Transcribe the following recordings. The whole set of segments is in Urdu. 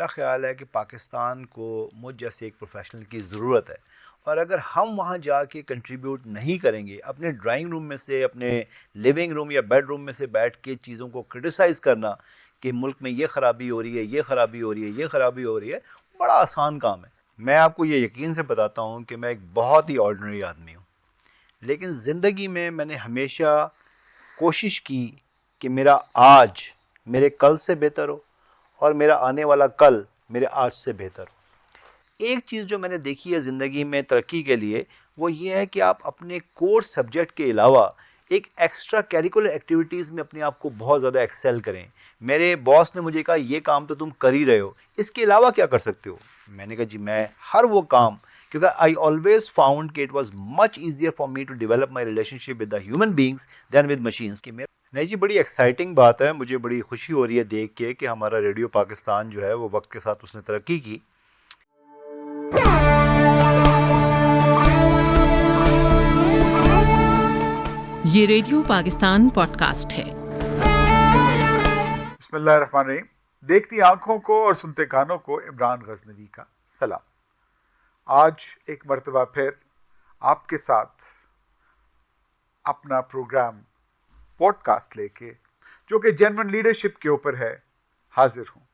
میرا خیال ہے کہ پاکستان کو مجھ جیسے ایک پروفیشنل کی ضرورت ہے، اور اگر ہم وہاں جا کے کنٹریبیوٹ نہیں کریں گے، اپنے ڈرائنگ روم میں سے، اپنے لیونگ روم یا بیڈ روم میں سے بیٹھ کے چیزوں کو کرٹیسائز کرنا کہ ملک میں یہ خرابی ہو رہی ہے، یہ خرابی ہو رہی ہے، یہ خرابی ہو رہی ہے، بڑا آسان کام ہے۔ میں آپ کو یہ یقین سے بتاتا ہوں کہ میں ایک بہت ہی آرڈنری آدمی ہوں، لیکن زندگی میں نے ہمیشہ کوشش کی کہ میرا آج میرے کل سے بہتر ہو، اور میرا آنے والا کل میرے آج سے بہتر ہو۔ ایک چیز جو میں نے دیکھی ہے زندگی میں ترقی کے لیے، وہ یہ ہے کہ آپ اپنے کورس سبجیکٹ کے علاوہ ایک ایکسٹرا کیریکولر ایکٹیویٹیز میں اپنے آپ کو بہت زیادہ ایکسیل کریں۔ میرے باس نے مجھے کہا یہ کام تو تم کر ہی رہے ہو، اس کے علاوہ کیا کر سکتے ہو؟ میں نے کہا جی میں ہر وہ کام، کیونکہ آئی آلویز فاؤنڈ کہ it was much easier for me to develop my relationship with the human beings than with machines. نہیں جی، بڑی ایکسائٹنگ بات ہے، مجھے بڑی خوشی ہو رہی ہے دیکھ کے کہ ہمارا ریڈیو پاکستان جو ہے وہ وقت کے ساتھ اس نے ترقی کی۔ یہ ریڈیو پاکستان پوڈ کاسٹ ہے۔ بسم اللہ الرحمن الرحیم۔ دیکھتی آنکھوں کو اور سنتے کانوں کو عمران غزنوی کا سلام۔ آج ایک مرتبہ پھر آپ کے ساتھ اپنا پروگرام پوڈ کاسٹ لے کے، جو کہ جینوئن لیڈرشپ کے اوپر ہے، حاضر ہوں۔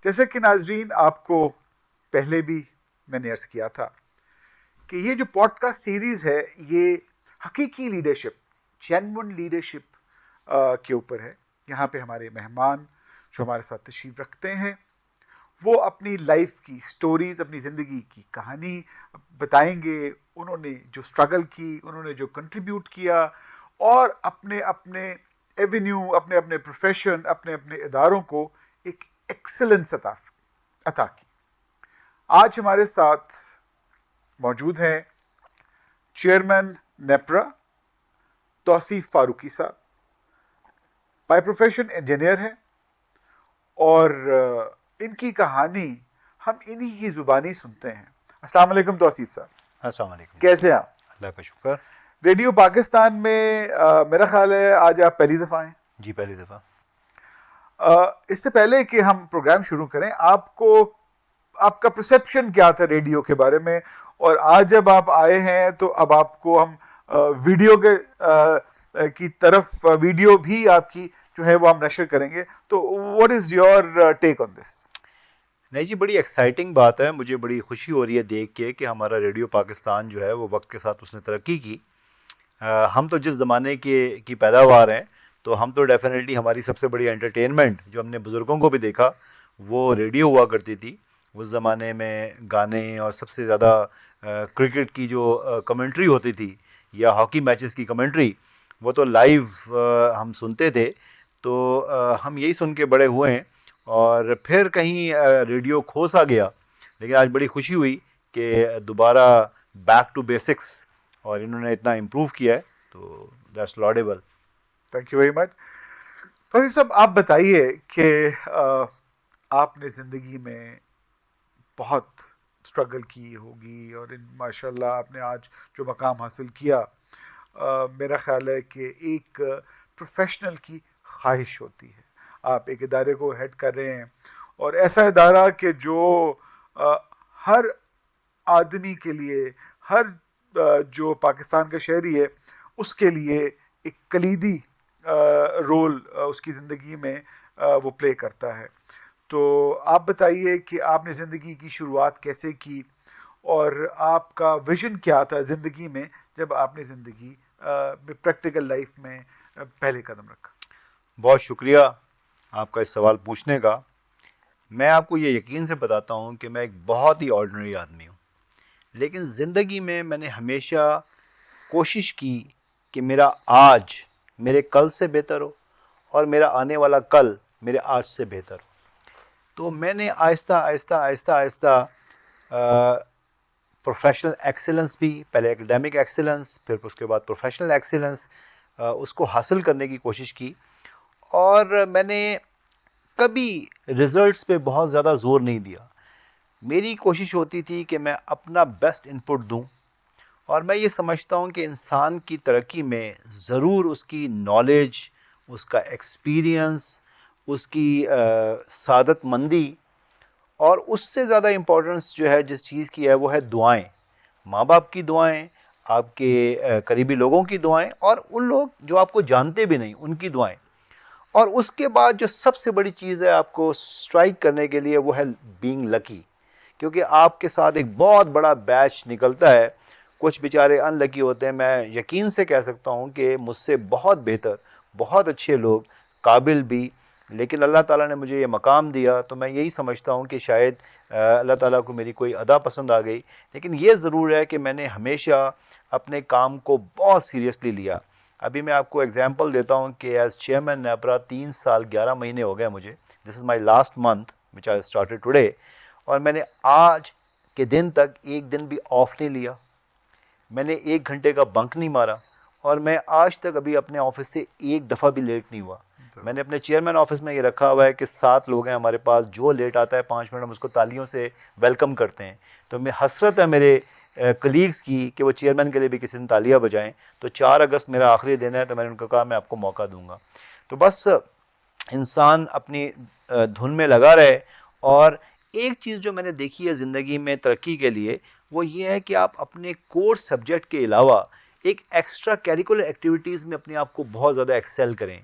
جیسے کہ ناظرین آپ کو پہلے بھی میں نے عرض کیا تھا کہ یہ جو پوڈ کاسٹ سیریز ہے یہ حقیقی لیڈرشپ، جینوئن لیڈرشپ کے اوپر ہے۔ یہاں پہ ہمارے مہمان جو ہمارے ساتھ تشریف رکھتے ہیں وہ اپنی لائف کی سٹوریز، اپنی زندگی کی کہانی بتائیں گے۔ انہوں نے جو اسٹرگل کی، انہوں نے جو کنٹریبیوٹ کیا، اور اپنے اپنے ایونیو، اپنے اپنے پروفیشن، اپنے اپنے اداروں کو ایک ایکسلنس عطا کی۔ آج ہمارے ساتھ موجود ہیں چیئرمین نیپرا توصیف فاروقی صاحب، بائی پروفیشن انجینئر ہیں، اور ان کی کہانی ہم انہی کی زبانی سنتے ہیں۔ السلام علیکم توصیف صاحب۔ السلام علیکم۔ کیسے ہیں آپ؟ اللہ کا شکر۔ ریڈیو پاکستان میں میرا خیال ہے آج آپ پہلی دفعہ ہیں؟ جی پہلی دفعہ۔ اس سے پہلے کہ ہم پروگرام شروع کریں، آپ کا پرسیپشن کیا تھا ریڈیو کے بارے میں، اور آج جب آپ آئے ہیں تو اب آپ کو ہم ویڈیو کی طرف، ویڈیو بھی آپ کی جو ہے وہ ہم نشر کریں گے، تو واٹ از یور ٹیک آن دس؟ نہیں جی، بڑی ایکسائٹنگ بات ہے، مجھے بڑی خوشی ہو رہی ہے دیکھ کے کہ ہمارا ریڈیو پاکستان جو ہے وہ وقت کے ساتھ اس نے ترقی کی۔ ہم تو جس زمانے کی پیداوار ہیں، تو ہم تو ڈیفینیٹلی ہماری سب سے بڑی انٹرٹینمنٹ جو ہم نے بزرگوں کو بھی دیکھا وہ ریڈیو ہوا کرتی تھی۔ اس زمانے میں گانے اور سب سے زیادہ کرکٹ کی جو کمنٹری ہوتی تھی یا ہاکی میچز کی کمنٹری، وہ تو لائیو ہم سنتے تھے۔ تو ہم یہی سن کے بڑے ہوئے ہیں، اور پھر کہیں ریڈیو کھو سا گیا، لیکن آج بڑی خوشی ہوئی کہ دوبارہ بیک ٹو بیسکس، اور انہوں نے اتنا امپروو کیا ہے، تو that's laudable. Thank you very much. تو صاحب آپ بتائیے کہ آپ نے زندگی میں بہت اسٹرگل کی ہوگی، اور ماشاء اللہ آپ نے آج جو مقام حاصل کیا، میرا خیال ہے کہ ایک پروفیشنل کی خواہش ہوتی ہے۔ آپ ایک ادارے کو ہیڈ کر رہے ہیں، اور ایسا ادارہ کہ جو ہر آدمی کے لیے، ہر جو پاکستان کا شہری ہے اس کے لیے ایک کلیدی رول اس کی زندگی میں وہ پلے کرتا ہے۔ تو آپ بتائیے کہ آپ نے زندگی کی شروعات کیسے کی، اور آپ کا ویژن کیا تھا زندگی میں جب آپ نے زندگی پریکٹیکل لائف میں پہلے قدم رکھا؟ بہت شکریہ آپ کا اس سوال پوچھنے کا۔ میں آپ کو یہ یقین سے بتاتا ہوں کہ میں ایک بہت ہی آرڈنری آدمی ہوں، لیکن زندگی میں نے ہمیشہ کوشش کی کہ میرا آج میرے کل سے بہتر ہو، اور میرا آنے والا کل میرے آج سے بہتر ہو۔ تو میں نے آہستہ آہستہ آہستہ آہستہ پروفیشنل ایکسیلنس بھی، پہلے ایکیڈیمک ایکسیلنس، پھر اس کے بعد پروفیشنل ایکسیلنس، اس کو حاصل کرنے کی کوشش کی، اور میں نے کبھی رزلٹس پہ بہت زیادہ زور نہیں دیا۔ میری کوشش ہوتی تھی کہ میں اپنا بیسٹ انپٹ دوں، اور میں یہ سمجھتا ہوں کہ انسان کی ترقی میں ضرور اس کی نالج، اس کا ایکسپیرینس، اس کی سعادت مندی اور اس سے زیادہ امپورٹنس جو ہے جس چیز کی ہے وہ ہے دعائیں، ماں باپ کی دعائیں، آپ کے قریبی لوگوں کی دعائیں، اور ان لوگ جو آپ کو جانتے بھی نہیں ان کی دعائیں. اور اس کے بعد جو سب سے بڑی چیز ہے آپ کو سٹرائک کرنے کے لیے وہ ہے بینگ لکی، کیونکہ آپ کے ساتھ ایک بہت بڑا بیچ نکلتا ہے. کچھ بیچارے ان لکی ہوتے ہیں، میں یقین سے کہہ سکتا ہوں کہ مجھ سے بہت بہتر، بہت اچھے لوگ، قابل بھی، لیکن اللہ تعالیٰ نے مجھے یہ مقام دیا تو میں یہی سمجھتا ہوں کہ شاید اللہ تعالیٰ کو میری کوئی ادا پسند آ گئی. لیکن یہ ضرور ہے کہ میں نے ہمیشہ اپنے کام کو بہت سیریسلی لیا. ابھی میں آپ کو ایگزامپل دیتا ہوں کہ ایز چیئرمین نیپرا 3 سال 11 مہینے ہو گئے مجھے. This is my last month which I started today, اور میں نے آج کے دن تک ایک دن بھی آف نہیں لیا، میں نے 1 گھنٹے کا بنک نہیں مارا، اور میں آج تک ابھی اپنے آفس سے ایک دفعہ بھی لیٹ نہیں ہوا. میں نے اپنے چیئرمین آفس میں یہ رکھا ہوا ہے کہ 7 لوگ ہیں ہمارے پاس، جو لیٹ آتا ہے 5 منٹ ہم اس کو تالیوں سے ویلکم کرتے ہیں. تو میں حسرت ہے میرے کلیگز کی کہ وہ چیئرمین کے لیے بھی کسی دن تالیاں بجائیں. تو 4 اگست میرا آخری دن ہے، تو میں نے ان کو کہا میں آپ کو موقع دوں گا. تو بس انسان اپنی دھن میں لگا رہے. اور ایک چیز جو میں نے دیکھی ہے زندگی میں ترقی کے لیے وہ یہ ہے کہ آپ اپنے کورس سبجیکٹ کے علاوہ ایک ایکسٹرا کیریکولر ایکٹیویٹیز میں اپنے آپ کو بہت زیادہ ایکسیل کریں.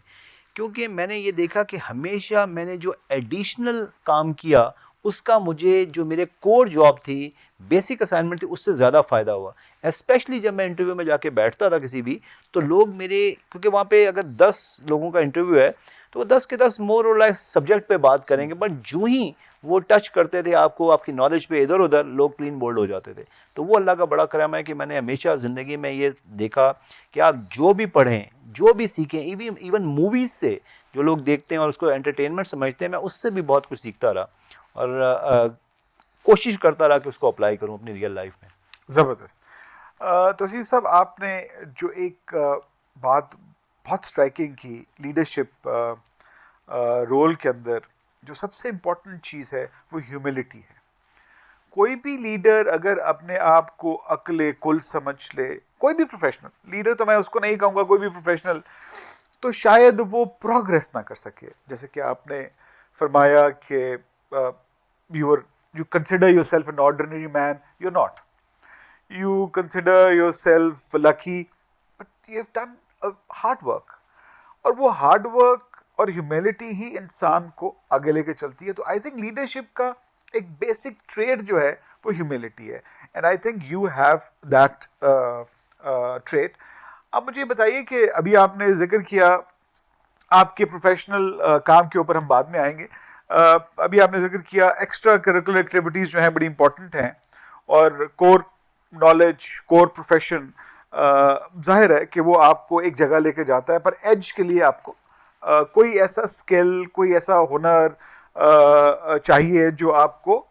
کیونکہ میں نے یہ دیکھا کہ ہمیشہ میں نے جو ایڈیشنل کام کیا اس کا مجھے جو میرے کور جاب تھی، بیسک اسائنمنٹ تھی، اس سے زیادہ فائدہ ہوا. اسپیشلی جب میں انٹرویو میں جا کے بیٹھتا تھا کسی بھی، تو لوگ میرے، کیونکہ وہاں پہ اگر 10 لوگوں کا انٹرویو ہے تو وہ 10 کے 10 مور اور لیس سبجیکٹ پہ بات کریں گے، بٹ جو ہی وہ ٹچ کرتے تھے آپ کو، آپ کی نالج پہ ادھر ادھر، لوگ کلین بولڈ ہو جاتے تھے. تو وہ اللہ کا بڑا کرم ہے کہ میں نے ہمیشہ زندگی میں یہ دیکھا کہ آپ جو بھی پڑھیں، جو بھی سیکھیں، ایون موویز سے جو لوگ دیکھتے ہیں اور اس کو انٹرٹینمنٹ سمجھتے ہیں، میں اس سے بھی بہت کچھ سیکھتا رہا اور کوشش کرتا رہا کہ اس کو اپلائی کروں اپنی ریئل لائف میں. زبردست. توصیف صاحب، آپ نے جو ایک بات بہت اسٹرائکنگ کی، لیڈرشپ رول کے اندر جو سب سے امپورٹنٹ چیز ہے وہ ہیوملٹی ہے. کوئی بھی لیڈر اگر اپنے آپ کو عقل کل سمجھ لے، کوئی بھی پروفیشنل لیڈر، تو میں اس کو نہیں کہوں گا کوئی بھی پروفیشنل، تو شاید وہ پروگریس نہ کر سکے. جیسے کہ آپ نے فرمایا کہ you consider yourself an ordinary man, you're not. You consider yourself lucky, but you have done hard work. اور وہ ہارڈ ورک اور ہیوملٹی ہی انسان کو آگے لے کے چلتی ہے. تو آئی تھنک لیڈرشپ کا ایک بیسک ٹریٹ جو ہے وہ ہیوملٹی ہے، and I think you have that trait. اب مجھے بتائیے کہ ابھی آپ نے ذکر کیا آپ کے پروفیشنل کام کے اوپر ہم بعد میں آئیں گے. ابھی آپ نے ذکر کیا ایکسٹرا کریکولر ایکٹیویٹیز جو ہیں بڑی امپورٹنٹ ہیں، اور کور نالج، کور پروفیشن ظاہر ہے کہ وہ آپ کو ایک جگہ لے کے جاتا ہے، پر ایج کے لیے آپ کو کوئی ایسا اسکل، کوئی ایسا ہنر چاہیے جو آپ کو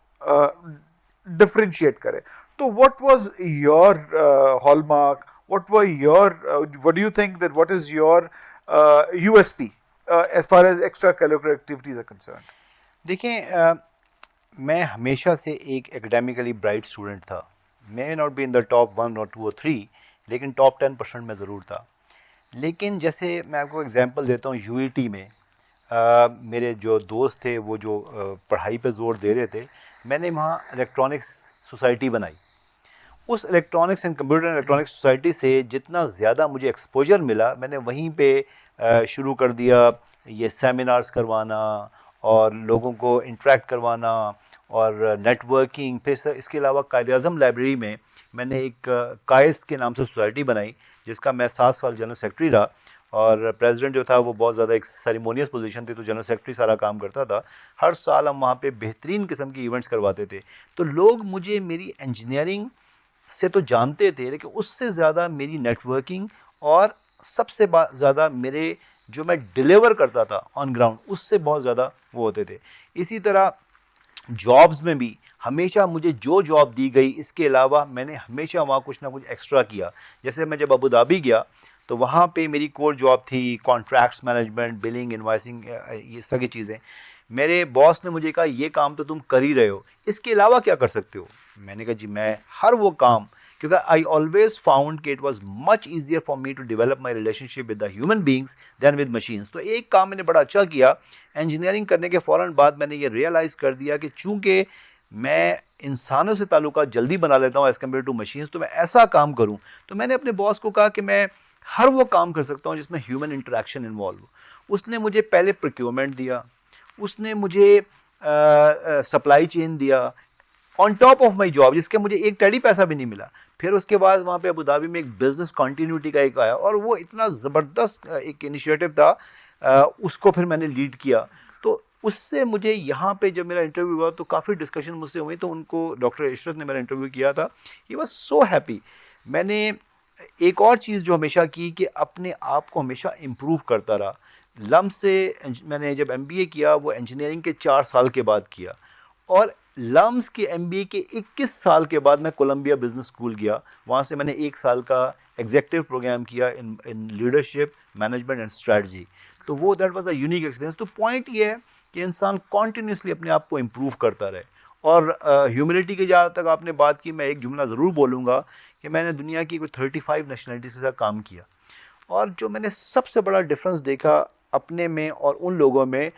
ڈفرینشیٹ کرے. تو what was your hall mark, what do you think that what is your USP as far as extra curricular activities are concerned? دیکھیں، میں ہمیشہ سے ایک ایکڈیمیکلی برائٹ اسٹوڈنٹ تھا. میں not be in the top 1 اور 2 اور 3، لیکن ٹاپ 10% میں ضرور تھا. لیکن جیسے میں آپ کو ایگزامپل دیتا ہوں، UET میں میرے جو دوست تھے وہ جو پڑھائی پہ زور دے رہے تھے، میں نے وہاں الیکٹرانکس سوسائٹی بنائی. اس electronics and computer electronics society سے جتنا زیادہ مجھے ایکسپوجر ملا، میں نے وہیں پہ شروع کر دیا یہ سیمینارز کروانا اور لوگوں کو انٹریکٹ کروانا اور نیٹ ورکنگ. پھر اس کے علاوہ قائد اعظم لائبریری میں نے ایک قائز کے نام سے سوسائٹی بنائی، جس کا میں 7 سال جنرل سیکرٹری رہا. اور پریزیڈنٹ جو تھا وہ بہت زیادہ ایک سیریمونیس پوزیشن تھی، تو جنرل سیکرٹری سارا کام کرتا تھا. ہر سال ہم وہاں پہ بہترین قسم کی ایونٹس کرواتے تھے. تو لوگ مجھے میری انجینئرنگ سے تو جانتے تھے، لیکن اس سے زیادہ میری نیٹ ورکنگ اور سب سے زیادہ میرے جو میں ڈیلیور کرتا تھا آن گراؤنڈ، اس سے بہت زیادہ وہ ہوتے تھے. اسی طرح جابز میں بھی ہمیشہ مجھے جو جاب دی گئی، اس کے علاوہ میں نے ہمیشہ وہاں کچھ نہ کچھ ایکسٹرا کیا. جیسے میں جب ابوظہبی گیا تو وہاں پہ میری کور جاب تھی کانٹریکٹس مینجمنٹ، بلنگ، انوائسنگ، یہ ساری چیزیں. میرے باس نے مجھے کہا یہ کام تو تم کر ہی رہے ہو، اس کے علاوہ کیا کر سکتے ہو؟ میں نے کہا جی میں ہر وہ کام کیونکہ آئی آلویز فاؤنڈ کہ it was much easier for me to develop my relationship with the human beings than with machines. تو ایک کام میں نے بڑا اچھا کیا, انجینئرنگ کرنے کے فوراً بعد میں نے یہ ریئلائز کر دیا کہ چونکہ میں انسانوں سے تعلقات جلدی بنا لیتا ہوں ایز کمپیئر ٹو مشینس, تو میں ایسا کام کروں. تو میں نے اپنے باس کو کہا کہ میں ہر وہ کام کر سکتا ہوں جس میں ہیومن انٹریکشن انوالو ہو. اس نے مجھے پہلے پروکیورمنٹ دیا, اس نے مجھے سپلائی چین دیا on top of my job, جس کے مجھے ایک ٹیڈی پیسہ بھی نہیں ملا. پھر اس کے بعد وہاں پہ ابوظہبی میں ایک بزنس کنٹینیوٹی کا ایک آیا, اور وہ اتنا زبردست ایک انیشیٹو تھا, اس کو پھر میں نے لیڈ کیا. تو اس سے مجھے یہاں پہ جب میرا انٹرویو ہوا تو کافی ڈسکشن مجھ سے ہوئی, تو ان کو ڈاکٹر عشرت نے میرا انٹرویو کیا تھا, ہی واز سو ہیپی. میں نے ایک اور چیز جو ہمیشہ کی کہ اپنے آپ کو ہمیشہ امپروو کرتا رہا. لم سے میں نے جب MBA کیا وہ انجینئرنگ کے 4 سال کے بعد کیا, اور لمس کے MBA کے 21 سال کے بعد میں کولمبیا بزنس اسکول گیا. وہاں سے میں نے 1 سال کا ایگزیکٹو پروگرام کیا ان لیڈرشپ مینجمنٹ اینڈ اسٹریٹجی. تو وہ that was a unique experience. تو پوائنٹ یہ ہے کہ انسان کنٹینیوسلی اپنے آپ کو امپروو کرتا رہے. اور ہیوملٹی کی جہاں تک آپ نے بات کی, میں ایک جملہ ضرور بولوں گا کہ میں نے دنیا کی کوئی 35 نیشنلٹیز کے ساتھ کام کیا, اور جو میں نے سب سے بڑا ڈفرینس دیکھا اپنے میں اور ان لوگوں میں,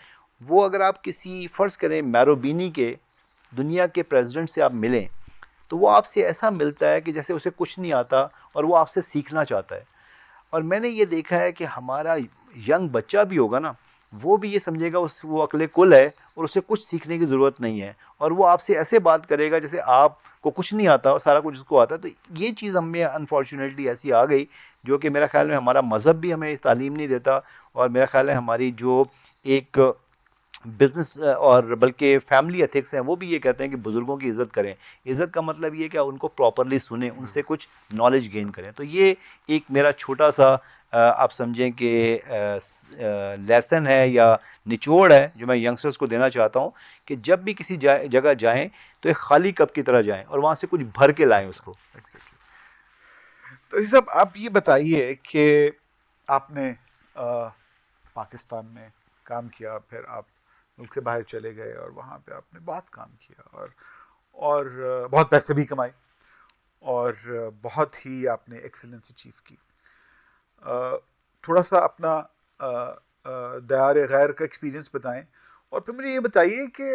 وہ اگر آپ کسی فرض کریں میروبینی کے دنیا کے پریزیڈنٹ سے آپ ملیں تو وہ آپ سے ایسا ملتا ہے کہ جیسے اسے کچھ نہیں آتا اور وہ آپ سے سیکھنا چاہتا ہے. اور میں نے یہ دیکھا ہے کہ ہمارا ینگ بچہ بھی ہوگا نا, وہ بھی یہ سمجھے گا وہ عقل کل ہے اور اسے کچھ سیکھنے کی ضرورت نہیں ہے, اور وہ آپ سے ایسے بات کرے گا جیسے آپ کو کچھ نہیں آتا اور سارا کچھ اس کو آتا ہے. تو یہ چیز ہم میں انفارچونیٹلی ایسی آ گئی, جو کہ میرا خیال میں ہمارا مذہب بھی ہمیں اس تعلیم نہیں دیتا, اور میرا خیال ہے ہماری جو ایک بزنس اور بلکہ فیملی ایتھکس ہیں وہ بھی یہ کہتے ہیں کہ بزرگوں کی عزت کریں. عزت کا مطلب یہ کہ ان کو پراپرلی سنیں, ان سے کچھ نالج گین کریں. تو یہ ایک میرا چھوٹا سا آپ سمجھیں کہ لیسن ہے یا نچوڑ ہے جو میں ینگسٹرز کو دینا چاہتا ہوں, کہ جب بھی کسی جگہ جائیں تو ایک خالی کپ کی طرح جائیں اور وہاں سے کچھ بھر کے لائیں اس کو. تو صاحب آپ یہ بتائیے کہ آپ نے پاکستان میں کام کیا, پھر آپ ملک سے باہر چلے گئے اور وہاں پہ آپ نے بہت کام کیا اور بہت پیسے بھی کمائے اور بہت ہی آپ نے ایکسلنس اچیو کی. تھوڑا سا اپنا دیار غیر کا ایکسپیرینس بتائیں, اور پھر مجھے یہ بتائیے کہ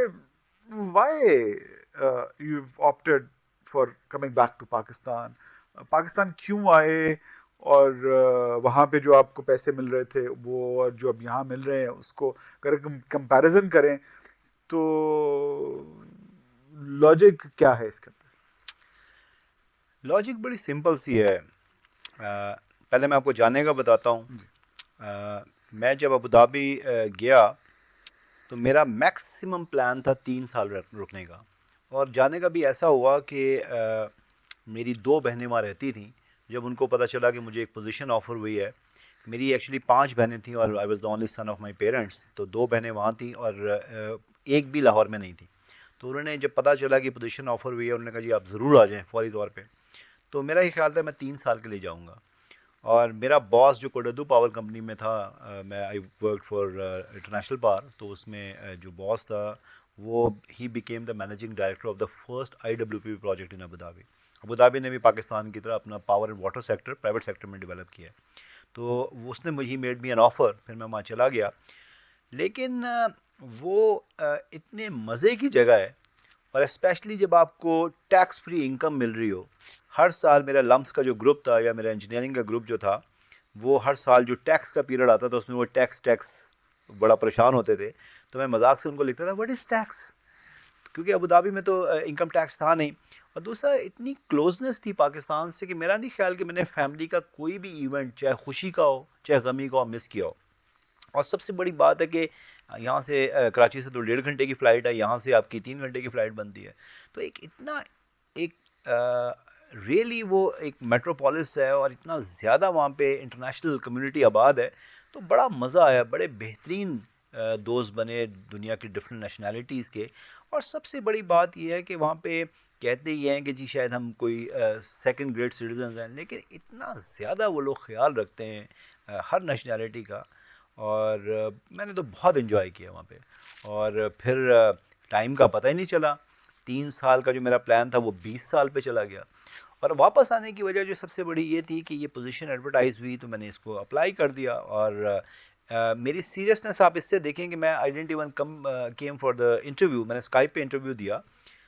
why you opted for coming back to Pakistan. Pakistan کیوں آئے, اور وہاں پہ جو آپ کو پیسے مل رہے تھے وہ جو اب یہاں مل رہے ہیں اس کو اگر کمپیریزن کریں تو لاجک کیا ہے اس کے اندر؟ لاجک بڑی سمپل سی ہے. پہلے میں آپ کو جانے کا بتاتا ہوں. میں جب ابوظہبی گیا تو میرا میکسیمم پلان تھا 3 سال رکنے کا, اور جانے کا بھی ایسا ہوا کہ میری 2 بہنیں وہاں رہتی تھیں. جب ان کو پتہ چلا کہ مجھے ایک پوزیشن آفر ہوئی ہے, میری ایکچولی 5 بہنیں تھیں اور I was the only son of my parents, تو 2 بہنیں وہاں تھیں اور ایک بھی لاہور میں نہیں تھی. تو انہوں نے جب پتہ چلا کہ پوزیشن آفر ہوئی ہے, انہوں نے کہا جی آپ ضرور آ جائیں فوری طور پہ. تو میرا یہ خیال تھا میں 3 سال کے لیے جاؤں گا, اور میرا باس جو کوڈدو پاور کمپنی میں تھا, میں I work for international power, تو اس میں جو باس تھا وہ he became the managing director of the first IWP project in Abu Dhabi. Abu Dhabi نے بھی پاکستان کی طرح اپنا power and water sector private sector میں ڈیولپ کیا ہے. تو اس نے مجھے میڈ می این آفر, پھر میں وہاں چلا گیا. لیکن وہ اتنے مزے کی جگہ ہے, اور اسپیشلی جب آپ کو ٹیکس فری انکم مل رہی ہو. ہر سال میرا لمس کا جو گروپ تھا یا میرا انجینئرنگ کا گروپ جو تھا, وہ ہر سال جو ٹیکس کا پیریڈ آتا تھا اس میں وہ ٹیکس بڑا پریشان ہوتے تھے. تو میں مذاق سے ان کو لکھتا تھا وٹ از ٹیکس, کیونکہ ابوظہبی میں تو انکم ٹیکس تھا نہیں. اور دوسرا اتنی کلوزنس تھی پاکستان سے کہ میرا نہیں خیال کہ میں نے فیملی کا کوئی بھی ایونٹ چاہے خوشی کا ہو چاہے غمی کا ہو مس کیا ہو. اور سب سے بڑی بات ہے کہ یہاں سے کراچی سے تو 1.5 گھنٹے کی فلائٹ ہے, یہاں سے آپ کی 3 گھنٹے کی فلائٹ بنتی ہے. تو ایک اتنا ایک ریئلی وہ ایک میٹروپولس ہے, اور اتنا زیادہ وہاں پہ انٹرنیشنل کمیونٹی آباد ہے. تو بڑا مزہ آیا, بڑے بہترین دوست بنے دنیا کی ڈفرینٹ نیشنلٹیز کے. اور سب سے بڑی بات یہ ہے کہ وہاں پہ کہتے ہی ہیں کہ جی شاید ہم کوئی 2nd گریڈ سٹیزنز ہیں, لیکن اتنا زیادہ وہ لوگ خیال رکھتے ہیں ہر نیشنلٹی کا. اور میں نے تو بہت انجوائے کیا وہاں پہ, اور پھر ٹائم کا پتہ ہی نہیں چلا. 3 سال کا جو میرا پلان تھا وہ 20 سال پہ چلا گیا. اور واپس آنے کی وجہ جو سب سے بڑی یہ تھی کہ یہ پوزیشن ایڈورٹائز ہوئی تو میں نے اس کو اپلائی کر دیا. اور میری سیریسنس آپ اس سے دیکھیں کہ میں I didn't even came for the interview. میں نے اسکائپ پہ انٹرویو دیا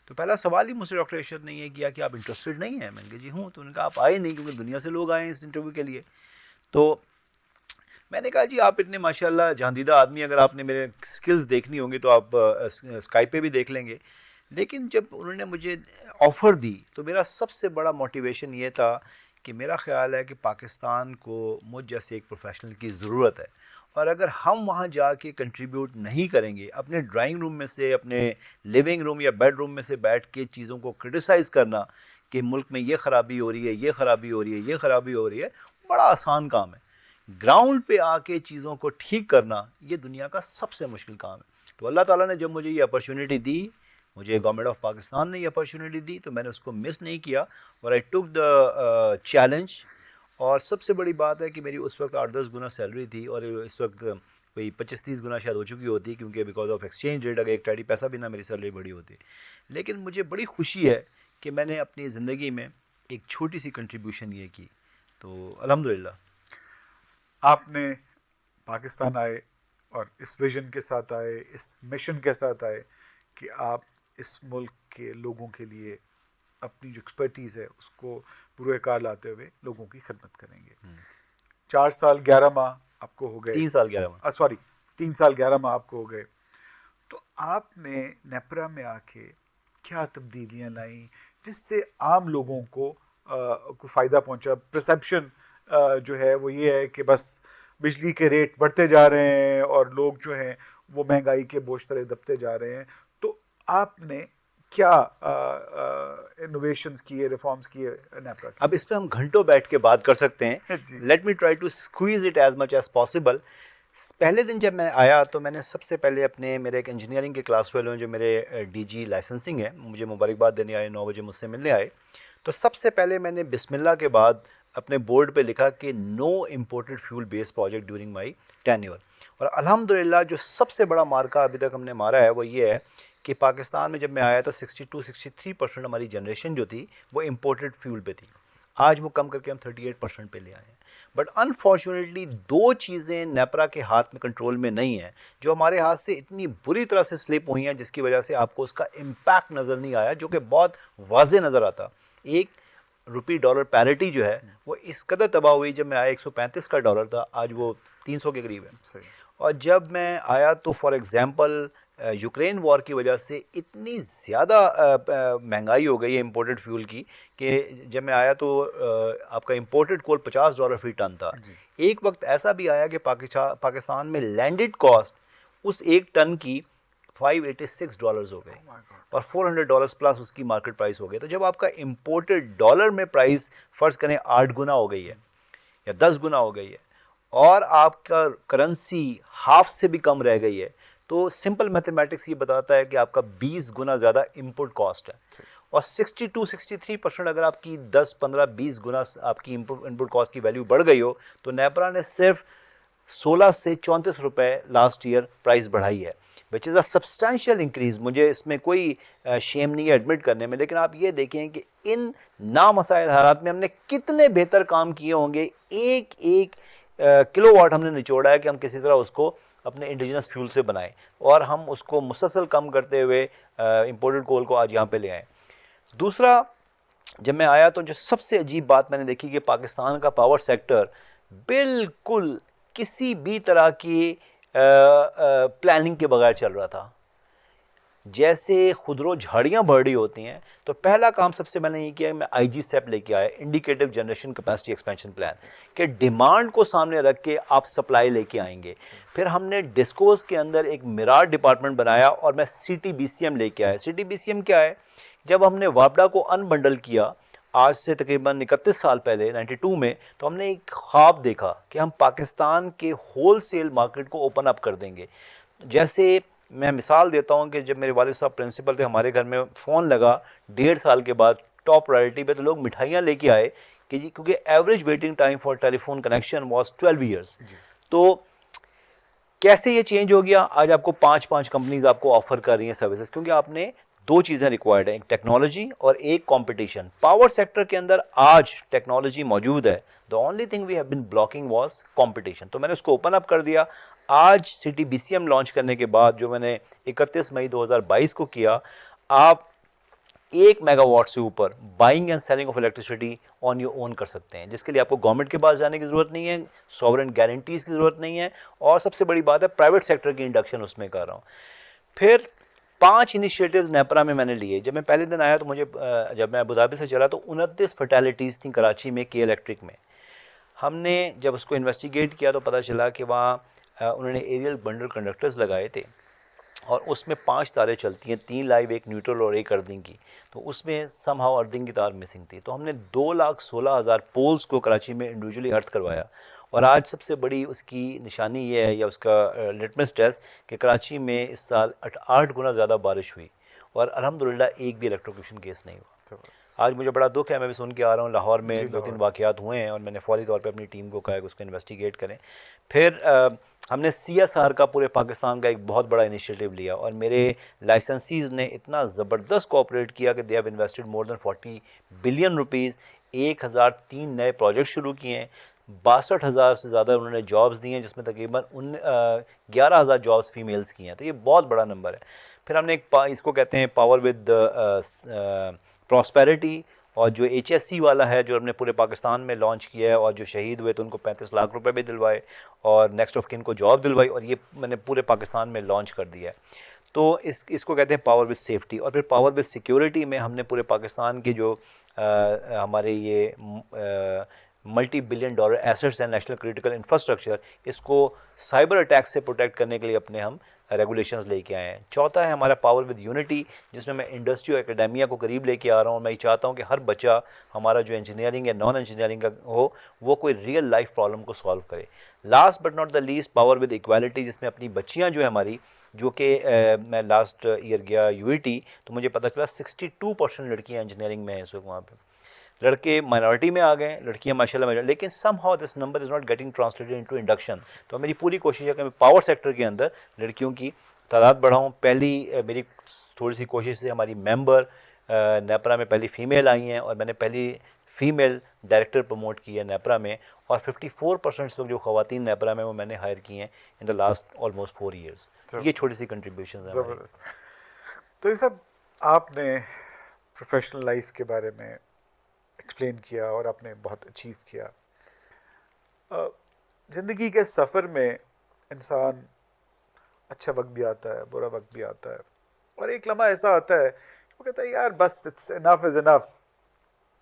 تو پہلا سوال ہی مجھ سے ڈاکٹر ارشد نے یہ کیا کہ آپ انٹرسٹڈ نہیں ہیں. میں نے کہا جی ہوں. تو انہوں نے کہا آپ آئے نہیں کیونکہ دنیا سے لوگ آئے ہیں اس انٹرویو کے لیے. تو میں نے کہا جی آپ اتنے ماشاء اللہ جہاندیدہ آدمی, اگر آپ نے میرے اسکلز دیکھنی ہوں گی تو آپ اسکائپ پہ بھی دیکھ لیں گے. لیکن جب انہوں نے مجھے آفر دی تو میرا سب سے بڑا موٹیویشن یہ تھا کہ میرا خیال ہے کہ پاکستان کو مجھ جیسے ایک پروفیشنل کی ضرورت ہے, اور اگر ہم وہاں جا کے کنٹریبیوٹ نہیں کریں گے, اپنے ڈرائنگ روم میں سے, اپنے لیونگ روم یا بیڈ روم میں سے بیٹھ کے چیزوں کو کرٹیسائز کرنا کہ ملک میں یہ خرابی ہو رہی ہے, یہ خرابی ہو رہی ہے, یہ خرابی ہو رہی ہے, بڑا آسان کام ہے. گراؤنڈ پہ آ کے چیزوں کو ٹھیک کرنا یہ دنیا کا سب سے مشکل کام ہے. تو اللہ تعالیٰ نے جب مجھے یہ اپرچونیٹی دی, مجھے گورنمنٹ آف پاکستان نے یہ اپرچونیٹی دی, تو میں نے اس کو مس نہیں کیا اور آئی ٹک دا چیلنج. اور سب سے بڑی بات ہے کہ میری اس وقت 8-10 گنا سیلری تھی, اور اس وقت کوئی 25-30 گنا شاید ہو چکی ہوتی, کیونکہ بیکاز آف ایکسچینج ریٹ اگر ایک ٹیڈی پیسہ بھی نہ میری سیلری بڑی ہوتی. لیکن مجھے بڑی خوشی ہے کہ میں نے اپنی زندگی میں ایک چھوٹی سی کنٹریبیوشن یہ کی. تو الحمدللہ آپ نے پاکستان آئے اور اس ویژن کے ساتھ آئے, اس مشن کے ساتھ آئے کہ آپ اس ملک کے لوگوں کے لیے اپنی جو ایکسپرٹیز ہے اس کو بروئے کار لاتے ہوئے لوگوں کی خدمت کریں گے. 4 سال 11 ماہ آپ کو ہو گئے, 3 سال 11 ماہ, 3 سال 11 ماہ آپ کو ہو گئے. تو آپ نے نیپرا میں آ کے کیا تبدیلیاں لائیں جس سے عام لوگوں کو فائدہ پہنچا؟ پرسیپشن جو ہے وہ یہ ہے کہ بس بجلی کے ریٹ بڑھتے جا رہے ہیں اور لوگ جو ہیں وہ مہنگائی کے بوجھ تلے دبتے جا رہے ہیں. تو آپ نے کیا انوویشنز کیے, ریفارمز کیے نیپرا کے؟ اب اس پہ ہم گھنٹوں بیٹھ کے بات کر سکتے ہیں. Let me try to squeeze it as much as possible. پہلے دن جب میں آیا تو میں نے سب سے پہلے میرے ایک انجینئرنگ کے کلاس فیلو ہیں جو میرے ڈی جی لائسنسنگ ہے, مجھے مبارکباد دینے آئے, 9 بجے مجھ سے ملنے آئے. تو سب سے پہلے میں نے بسم اللہ کے بعد اپنے بورڈ پہ لکھا کہ no imported fuel based project during my tenure. اور الحمدللہ جو سب سے بڑا مارکا ابھی تک ہم نے مارا ہے وہ یہ ہے کہ پاکستان میں جب میں آیا تو 62-63% ہماری جنریشن جو تھی وہ امپورٹڈ فیول پہ تھی. آج وہ کم کر کے ہم 38% پہ لے آئے ہیں. بٹ انفارچونیٹلی 2 چیزیں نیپرا کے ہاتھ میں کنٹرول میں نہیں ہیں جو ہمارے ہاتھ سے اتنی بری طرح سے سلپ ہوئی ہیں, جس کی وجہ سے آپ کو اس کا امپیکٹ نظر نہیں آیا, جو کہ بہت واضح نظر آتا. ایک روپی ڈالر پیرٹی جو ہے وہ اس قدر تباہ ہوئی, جب میں آیا 135 کا ڈالر تھا, آج وہ 300 کے قریب ہے. اور جب میں آیا تو فار ایگزامپل یوکرین وار کی وجہ سے اتنی زیادہ مہنگائی ہو گئی ہے امپورٹڈ فیول کی کہ جب میں آیا تو آپ کا امپورٹڈ کول $50 فی ٹن تھا. ایک وقت ایسا بھی آیا کہ پاکستان میں لینڈڈ کاسٹ اس ایک ٹن کی $586 ہو گئے اور $400 پلس اس کی مارکیٹ پرائس ہو گئی. تو جب آپ کا امپورٹڈ ڈالر میں پرائس فرض کریں 8 گنا ہو گئی ہے یا 10 گنا ہو گئی ہے اور آپ کا کرنسی ہاف سے بھی کم رہ گئی ہے, تو سمپل میتھمیٹکس یہ بتاتا ہے کہ آپ کا 20 گنا زیادہ امپورٹ کاسٹ ہے. اور 62-63% اگر آپ کی 10-15-20 گنا آپ کی امپورٹ کاسٹ کی ویلیو بڑھ گئی ہو, تو نیپرا نے صرف 16 سے 34 روپے لاسٹ ایئر پرائز بڑھائی ہے, وچ از اے سبسٹینشیل انکریز. مجھے اس میں کوئی شیم نہیں ہے ایڈمٹ کرنے میں, لیکن آپ یہ دیکھیں کہ ان نامساعد حالات میں ہم نے کتنے بہتر کام کیے ہوں گے. ایک ایک کلو واٹ ہم نے نچوڑا ہے کہ ہم کسی طرح اس کو اپنے انڈیجنس فیول سے بنائیں, اور ہم اس کو مسلسل کم کرتے ہوئے امپورٹڈ کول کو آج یہاں پہ لے آئیں. دوسرا, جب میں آیا تو جو سب سے عجیب بات میں نے دیکھی کہ پاکستان کا پاور سیکٹر بالکل کسی بھی طرح کی پلاننگ کے بغیر چل رہا تھا. جیسے خودرو جھاڑیاں بڑھ رہی ہوتی ہیں, تو پہلا کام سب سے میں نے یہ کیا کہ میں آئی جی سیپ لے کے آیا, indicative generation capacity expansion plan, کہ ڈیمانڈ کو سامنے رکھ کے آپ سپلائی لے کے آئیں گے. پھر ہم نے ڈسکوز کے اندر ایک میرار ڈپارٹمنٹ بنایا اور میں C T B C M لے کے آیا. C T B C M کیا ہے؟ جب ہم نے وابڈا کو انبنڈل کیا آج سے تقریباً 31 سال پہلے 92 میں, تو ہم نے ایک خواب دیکھا کہ ہم پاکستان کے ہول سیل مارکیٹ کو اوپن اپ کر دیں گے. جیسے میں مثال دیتا ہوں کہ جب میرے والد صاحب پرنسپل تھے, ہمارے گھر میں فون لگا 1.5 سال کے بعد ٹاپ پرائرٹی پہ, تو لوگ مٹھائیاں لے کے آئے کہ جی, کیونکہ average waiting time for telephone connection was 12 years. تو کیسے یہ چینج ہو گیا؟ آج آپ کو 5 کمپنیز آپ کو آفر کر رہی ہیں سروسز, کیونکہ آپ نے دو چیزیں ریکوائرڈ ہیں, ایک ٹیکنالوجی اور ایک کمپٹیشن. پاور سیکٹر کے اندر آج ٹیکنالوجی موجود ہے, the only thing we have been blocking was competition. تو میں نے اس کو اوپن اپ کر دیا. آج C T B C M launch کرنے کے بعد جو میں نے 31 مئی 2022 کو کیا, آپ 1 میگا واٹ سے اوپر buying and selling of electricity on your own کر سکتے ہیں, جس کے لیے آپ کو گورنمنٹ کے پاس جانے کی ضرورت نہیں ہے, سوورن گارنٹیز کی ضرورت نہیں ہے, اور سب سے بڑی بات ہے پرائیویٹ سیکٹر کی انڈکشن اس میں کر رہا ہوں. پھر 5 انیشیٹیوز نیپرا میں نے لیے. جب میں پہلے دن آیا تو مجھے, جب میں ابوظہبی سے چلا تو 29 فٹیلٹیز تھیں کراچی میں کے الیکٹرک میں. ہم نے جب اس کو انویسٹیگیٹ کیا تو پتہ چلا کہ وہاں انہوں نے ایریل بنڈل کنڈکٹرز لگائے تھے, اور اس میں 5 تاریں چلتی ہیں, 3 لائیو, 1 نیوٹرل اور 1 ارتھنگ کی. تو اس میں سم ہاؤ ارتھنگ کی تار مسنگ تھی. تو ہم نے 2,16,000 پولز کو کراچی میں انڈیویجولی ارتھ کروایا. اور آج سب سے بڑی اس کی نشانی یہ ہے, یا اس کا لٹمس ٹیسٹ, کہ کراچی میں اس سال 8 گنا زیادہ بارش ہوئی, اور الحمدللہ ایک بھی الیکٹروکیوشن کیس نہیں ہوا. آج مجھے بڑا دکھ ہے, میں بھی سن کے آ رہا ہوں لاہور میں 2-3 واقعات ہوئے ہیں, اور میں نے فوری طور پہ اپنی ٹیم کو کہا کہ اس کو انویسٹیگیٹ کریں. پھر ہم نے سی ایس آر کا پورے پاکستان کا ایک بہت بڑا انیشیٹو لیا, اور میرے لائسنسیز نے اتنا زبردست کوآپریٹ کیا کہ they have invested more than 40 billion rupees. 1003 نئے پروجیکٹ شروع کیے ہیں, 62,000 سے زیادہ انہوں نے جابز دی ہیں, جس میں تقریباً 11,000 جابز فیمیلز کی ہیں. تو یہ بہت بڑا نمبر ہے. پھر ہم نے اس کو کہتے ہیں پاور ود پراسپیرٹی, اور جو ایچ ایس سی والا ہے جو ہم نے پورے پاکستان میں لانچ کیا ہے, اور جو شہید ہوئے تو ان کو 35 لاکھ روپے بھی دلوائے, اور نیکسٹ آف کن کو جاب دلوائی, اور یہ میں نے پورے پاکستان میں لانچ کر دیا ہے. تو اس کو کہتے ہیں پاور ود سیفٹی. اور پھر پاور ود سیکیورٹی میں ہم نے پورے پاکستان کے جو ہمارے یہ ملٹی بلین ڈالر ایسٹس ہیں, نیشنل کریٹیکل انفراسٹرکچر, اس کو سائبر اٹیک سے پروٹیکٹ کرنے کے لیے اپنے ہم ریگولیشنز لے کے آئے ہیں. چوتھا ہے ہمارا پاور ود یونٹی, جس میں انڈسٹری اور اکیڈیمیا کو قریب لے کے آ رہا ہوں. میں یہ چاہتا ہوں کہ ہر بچہ ہمارا جو انجینئرنگ یا نان انجینئرنگ کا ہو, وہ کوئی ریئل لائف پرابلم کو سالو کرے. Last but not the least power with equality, جس میں اپنی بچیاں جو ہے ہماری, جو کہ میں لاسٹ ایئر گیا یو ای ٹی تو مجھے پتہ چلا 62% لڑکیاں انجینئرنگ میں ہیں اس وقت وہاں پہ. لڑکے مائنورٹی میں آ گئے, لڑکیاں ماشاء اللہ, لیکن some how this number is not getting translated into induction. تو میری پوری کوشش ہے کہ میں پاور سیکٹر کے اندر لڑکیوں کی تعداد بڑھاؤں. پہلی میری تھوڑی سی کوشش سے ہماری ممبر نیپرا میں پہلی فیمیل آئی ہیں, اور میں نے پہلی فیمیل ڈائریکٹر پروموٹ کی ہے نیپرا میں, اور 54% اس وقت جو خواتین نیپرا میں وہ میں نے ہائر کی ہیں ان دا لاسٹ آلموسٹ 4 ایئرس. یہ چھوٹی سی کنٹریبیوشن ہے. تو یہ سب آپ نے پروفیشنل لائف کے بارے میں ایکسپلین کیا, اور آپ نے بہت اچیو کیا. زندگی کے سفر میں انسان اچھا وقت بھی آتا ہے, برا وقت بھی آتا ہے, اور ایک لمحہ ایسا آتا ہے وہ کہتا ہے یار بس اٹس انف از انف,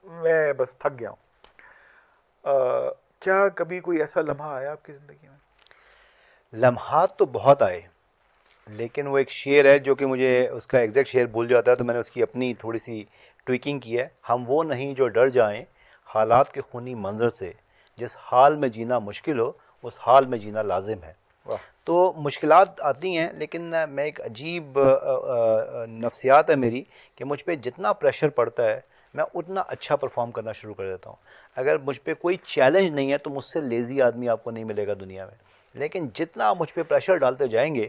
میں بس تھک گیا ہوں. کیا کبھی کوئی ایسا لمحہ آیا آپ کی زندگی میں؟ لمحات تو بہت آئے, لیکن وہ ایک شعر ہے جو کہ مجھے اس کا ایگزیکٹ شعر بھول جاتا ہے, تو میں نے اس کی اپنی تھوڑی سی ٹویکنگ کی ہے. ہم وہ نہیں جو ڈر جائیں حالات کے خونی منظر سے, جس حال میں جینا مشکل ہو اس حال میں جینا لازم ہے. تو مشکلات آتی ہیں, لیکن میں ایک عجیب نفسیات ہے میری کہ مجھ پہ جتنا پریشر پڑتا ہے میں اتنا اچھا پرفارم کرنا شروع کر دیتا ہوں. اگر مجھ پہ کوئی چیلنج نہیں ہے تو مجھ سے لیزی آدمی آپ کو نہیں ملے گا دنیا میں, لیکن جتنا آپ مجھ پہ پریشر ڈالتے جائیں گے,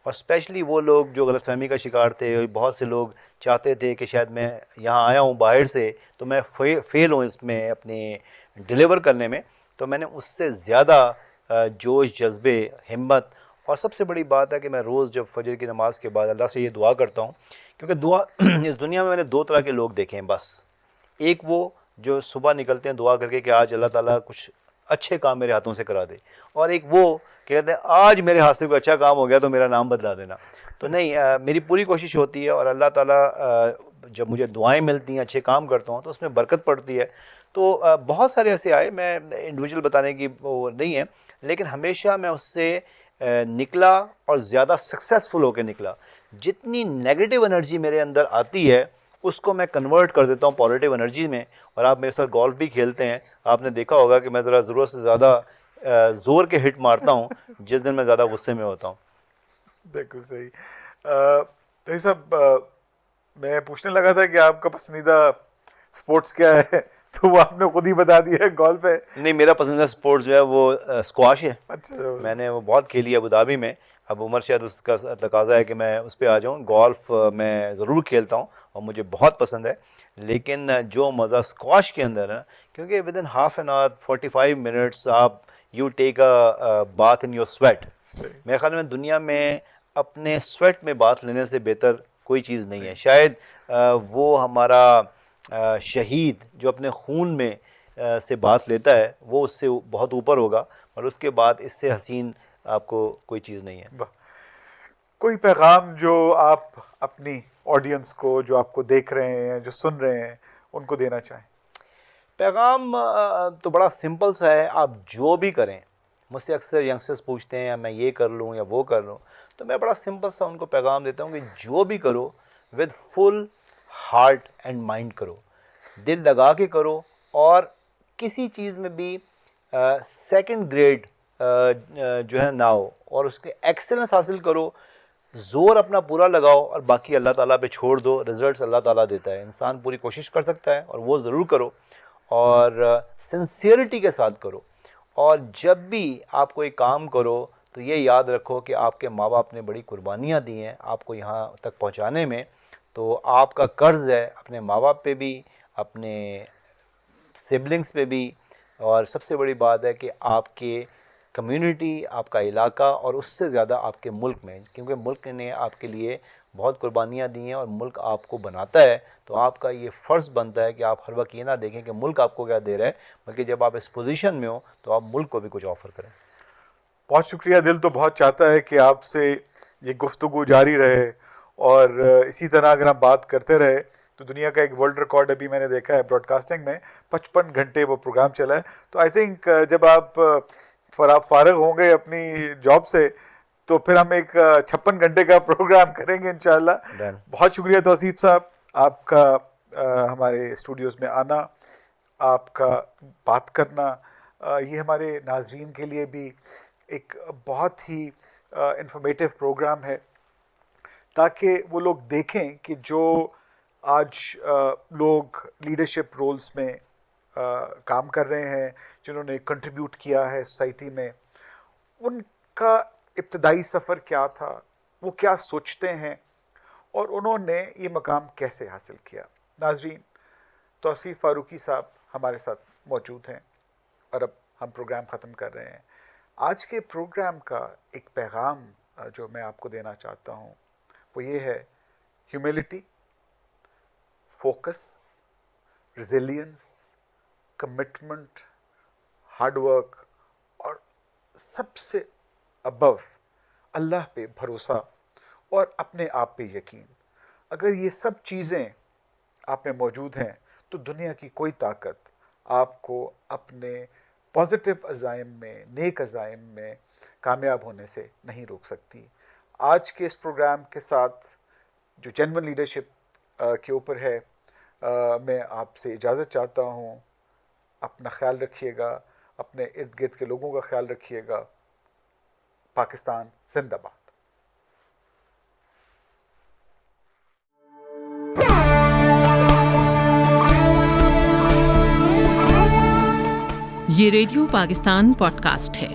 اور اسپیشلی وہ لوگ جو غلط فہمی کا شکار تھے, بہت سے لوگ چاہتے تھے کہ شاید میں یہاں آیا ہوں باہر سے تو میں فیل ہوں اس میں اپنے ڈیلیور کرنے میں, تو میں نے اس سے زیادہ جوش, جذبے, ہمت, اور سب سے بڑی بات ہے کہ میں روز جب فجر کی نماز کے بعد اللہ سے یہ دعا کرتا ہوں, کیونکہ دعا اس دنیا میں نے 2 طرح کے لوگ دیکھے ہیں بس. ایک وہ جو صبح نکلتے ہیں دعا کر کے کہ آج اللہ تعالیٰ کچھ اچھے کام میرے ہاتھوں سے کرا دے, اور ایک وہ کہ کہتے ہیں آج میرے ہاتھ سے کوئی اچھا کام ہو گیا تو میرا نام بدلا دینا. تو نہیں, میری پوری کوشش ہوتی ہے, اور اللہ تعالیٰ جب مجھے دعائیں ملتی ہیں, اچھے کام کرتا ہوں تو اس میں برکت پڑتی ہے. تو بہت سارے ایسے آئے, میں انڈیویجول بتانے کی وہ نہیں ہے, لیکن ہمیشہ میں اس سے نکلا اور زیادہ سکسیزفل ہو کے نکلا. جتنی نیگیٹو انرجی میرے اندر آتی ہے اس کو میں کنورٹ کر دیتا ہوں پازیٹیو انرجی میں. اور آپ میرے ساتھ گولف بھی کھیلتے ہیں, آپ نے دیکھا ہوگا کہ میں ذرا ضرورت سے زیادہ زور کے ہٹ مارتا ہوں جس دن میں زیادہ غصے میں ہوتا ہوں. بالکل صحیح. تو یہ سب میں پوچھنے لگا تھا کہ آپ کا پسندیدہ اسپورٹس کیا ہے, تو وہ آپ نے خود ہی بتا دیا ہے, گولف ہے. نہیں, میرا پسندیدہ اسپورٹس جو ہے وہ اسکواش ہے. اچھا, میں نے وہ بہت کھیلی ہے ابوظہبی میں. اب عمر شاید اس کا تقاضا ہے کہ میں اس پہ آ جاؤں. گولف میں ضرور کھیلتا ہوں اور مجھے بہت پسند ہے, لیکن جو مزہ اسکواش کے اندر ہے, کیونکہ with in half an hour 45 minutes آپ you take a bath in your suite. میرے خیال میں دنیا میں اپنے سویٹ میں باتھ لینے سے بہتر کوئی چیز نہیں ہے. شاید وہ ہمارا شہید جو اپنے خون میں سے بات لیتا ہے وہ اس سے بہت اوپر ہوگا, اور اس کے بعد اس سے حسین آپ کو کوئی چیز نہیں ہے. کوئی پیغام جو آپ اپنی آڈینس کو, جو آپ کو دیکھ رہے ہیں, جو سن رہے ہیں, ان کو دینا چاہیں؟ پیغام تو بڑا سمپل سا ہے. آپ جو بھی کریں, مجھ سے اکثر ینگسٹرز پوچھتے ہیں میں یہ کر لوں یا وہ کر لوں, تو میں بڑا سمپل سا ان کو پیغام دیتا ہوں کہ جو بھی کرو with full heart and mind کرو, دل لگا کے کرو, اور کسی چیز میں بھی سیکنڈ گریڈ جو ہے نہ ہو, اور اس کے ایکسلنس حاصل کرو. زور اپنا پورا لگاؤ اور باقی اللہ تعالیٰ پہ چھوڑ دو. رزلٹس اللہ تعالیٰ دیتا ہے. انسان پوری کوشش کر سکتا ہے اور وہ ضرور کرو, اور سنسیئرٹی کے ساتھ کرو. اور جب بھی آپ کوئی کام کرو تو یہ یاد رکھو کہ آپ کے ماں باپ نے بڑی قربانیاں دی ہیں آپ کو یہاں تک پہنچانے میں, تو آپ کا قرض ہے اپنے ماں باپ پہ بھی, اپنے سبلنگس پہ بھی, اور سب سے بڑی بات ہے کہ آپ کے کمیونٹی, آپ کا علاقہ, اور اس سے زیادہ آپ کے ملک میں, کیونکہ ملک نے آپ کے لیے بہت قربانیاں دی ہیں اور ملک آپ کو بناتا ہے. تو آپ کا یہ فرض بنتا ہے کہ آپ ہر وقت یہ نہ دیکھیں کہ ملک آپ کو کیا دے رہا ہے, بلکہ جب آپ اس پوزیشن میں ہو تو آپ ملک کو بھی کچھ آفر کریں. بہت شکریہ. دل تو بہت چاہتا ہے کہ آپ سے یہ گفتگو جاری رہے, اور اسی طرح اگر ہم بات کرتے رہے تو دنیا کا ایک ورلڈ ریکارڈ ابھی میں نے دیکھا ہے براڈ کاسٹنگ میں, 55 گھنٹے وہ پروگرام چلا ہے. تو آئی تھنک جب آپ فارغ ہوں گے اپنی جاب سے تو پھر ہم ایک 56 گھنٹے کا پروگرام کریں گے انشاءاللہ. بہت شکریہ توصیف صاحب, آپ کا ہمارے اسٹوڈیوز میں آنا, آپ کا بات کرنا, یہ ہمارے ناظرین کے لیے بھی ایک بہت ہی انفارمیٹیو پروگرام ہے, تاکہ وہ لوگ دیکھیں کہ جو آج لوگ لیڈرشپ رولز میں کام کر رہے ہیں, جنہوں نے کنٹریبیوٹ کیا ہے سوسائٹی میں, ان کا ابتدائی سفر کیا تھا, وہ کیا سوچتے ہیں, اور انہوں نے یہ مقام کیسے حاصل کیا. ناظرین, توصیف فاروقی صاحب ہمارے ساتھ موجود ہیں, اور اب ہم پروگرام ختم کر رہے ہیں. آج کے پروگرام کا ایک پیغام جو میں آپ کو دینا چاہتا ہوں وہ یہ ہے: humility, focus, resilience, commitment, hard work, اور سب سے ابو اللہ پہ بھروسہ اور اپنے آپ پہ یقین. اگر یہ سب چیزیں آپ میں موجود ہیں تو دنیا کی کوئی طاقت آپ کو اپنے پازیٹیو عزائم میں, نیک عزائم میں کامیاب ہونے سے نہیں روک سکتی. آج کے اس پروگرام کے ساتھ جو جینوئن لیڈرشپ کے اوپر ہے, میں آپ سے اجازت چاہتا ہوں. اپنا خیال رکھیے گا, اپنے ارد گرد کے لوگوں کا خیال رکھیے گا. پاکستان زندہ باد. یہ ریڈیو پاکستان پوڈ کاسٹ ہے.